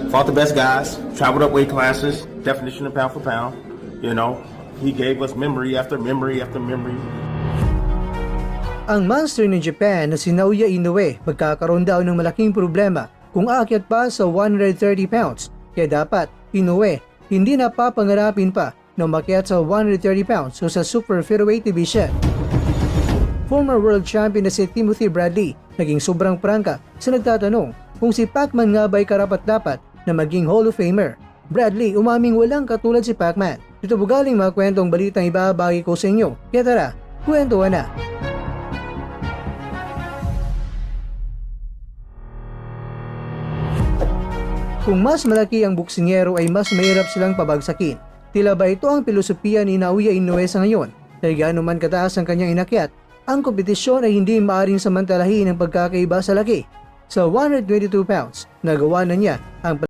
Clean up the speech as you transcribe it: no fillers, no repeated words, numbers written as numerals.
fought the best guys, traveled up weight classes, definition of pound for pound. You know, he gave us memory after memory after memory. Ang monster ng Japan na si Naoya Inoue magkakaroon daw ng malaking problema kung aakyat pa sa 130 pounds. Kaya dapat, Inoue, hindi na papangarapin pa na umakyat sa 130 pounds o sa super featherweight division. Former world champion na si Timothy Bradley naging sobrang prangka sa nagtatanong kung si Pacman nga ba'y karapat-dapat na maging Hall of Famer. Bradley umaming walang katulad si Pacman. Dito po galing mga kwentong balitang ibabagi ko sa inyo. Kaya tara, kwentuhan na! Kung mas malaki ang boksingero ay mas mahirap silang pabagsakin. Tila ba ito ang filosofiya ni Naoya Inoue sa ngayon? Dahil gaano man kataas ang kanyang inakyat, ang kompetisyon ay hindi maaaring samantalahin ang pagkakaiba sa laki. Sa 122 pounds, nagawa na niya ang